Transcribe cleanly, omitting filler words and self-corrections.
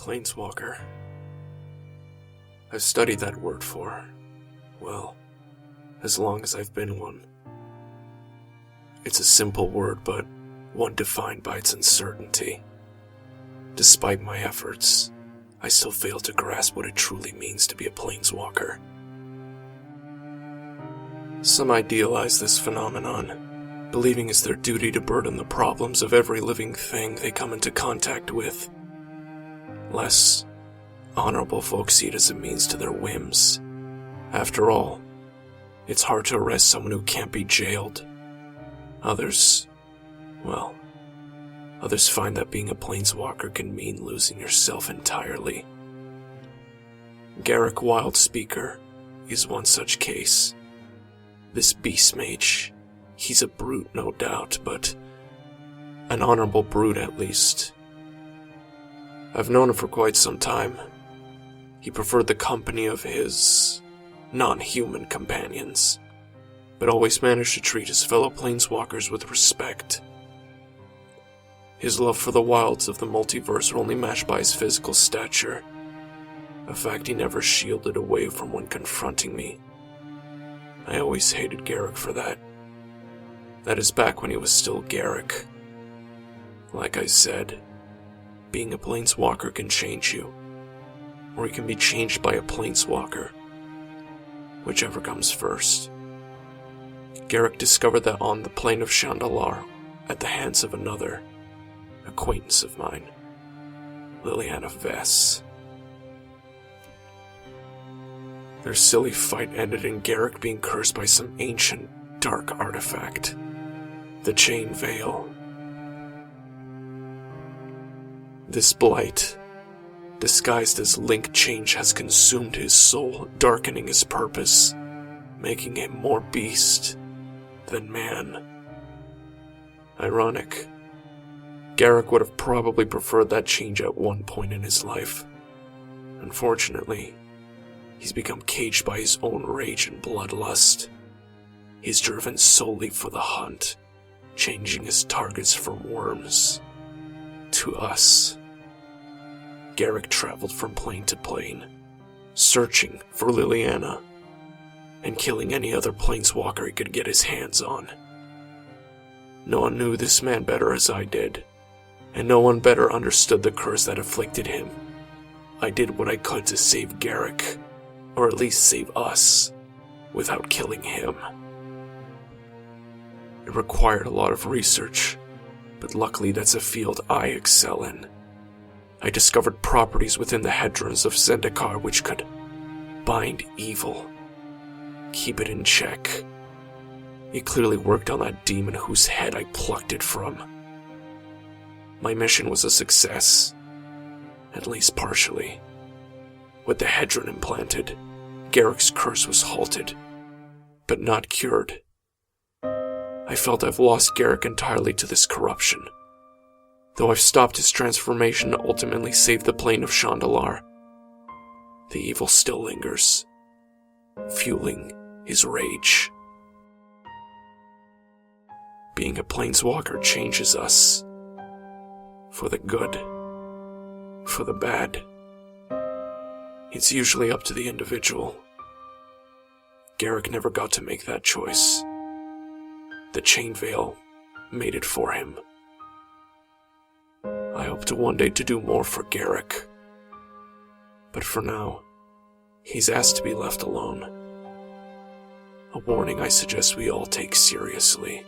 Planeswalker. I've studied that word for, well, as long as I've been one. It's a simple word, but one defined by its uncertainty. Despite my efforts, I still fail to grasp what it truly means to be a Planeswalker. Some idealize this phenomenon, believing it's their duty to burden the problems of every living thing they come into contact with. Less honorable folks see it as a means to their whims. After all, it's hard to arrest someone who can't be jailed. Others find that being a Planeswalker can mean losing yourself entirely. Garruk Wildspeaker is one such case. This beast mage, he's a brute no doubt, but an honorable brute at least. I've known him for quite some time. He preferred the company of his non-human companions, but always managed to treat his fellow Planeswalkers with respect. His love for the wilds of the multiverse were only matched by his physical stature, a fact he never shielded away from when confronting me. I always hated Garruk for that. That is back when he was still Garruk. Like I said, being a Planeswalker can change you, or you can be changed by a Planeswalker, whichever comes first. Garruk discovered that on the plane of Shandalar, at the hands of another acquaintance of mine, Liliana Vess. Their silly fight ended in Garruk being cursed by some ancient, dark artifact, the Chain Veil. This blight, disguised as link change, has consumed his soul, darkening his purpose, making him more beast than man. Ironic. Garruk would have probably preferred that change at one point in his life. Unfortunately, he's become caged by his own rage and bloodlust. He's driven solely for the hunt, changing his targets from worms to us. Garruk traveled from plane to plane, searching for Liliana, and killing any other Planeswalker he could get his hands on. No one knew this man better as I did, and no one better understood the curse that afflicted him. I did what I could to save Garruk, or at least save us, without killing him. It required a lot of research, but luckily that's a field I excel in. I discovered properties within the hedrons of Zendikar which could bind evil, keep it in check. It clearly worked on that demon whose head I plucked it from. My mission was a success, at least partially. With the hedron implanted, Garruk's curse was halted, but not cured. I felt I've lost Garruk entirely to this corruption, though I've stopped his transformation to ultimately save the plane of Shandalar. The evil still lingers, fueling his rage. Being a Planeswalker changes us. For the good, for the bad. It's usually up to the individual. Garruk never got to make that choice. The Chain Veil made it for him. I hope to one day to do more for Garruk. But for now, he's asked to be left alone. A warning I suggest we all take seriously.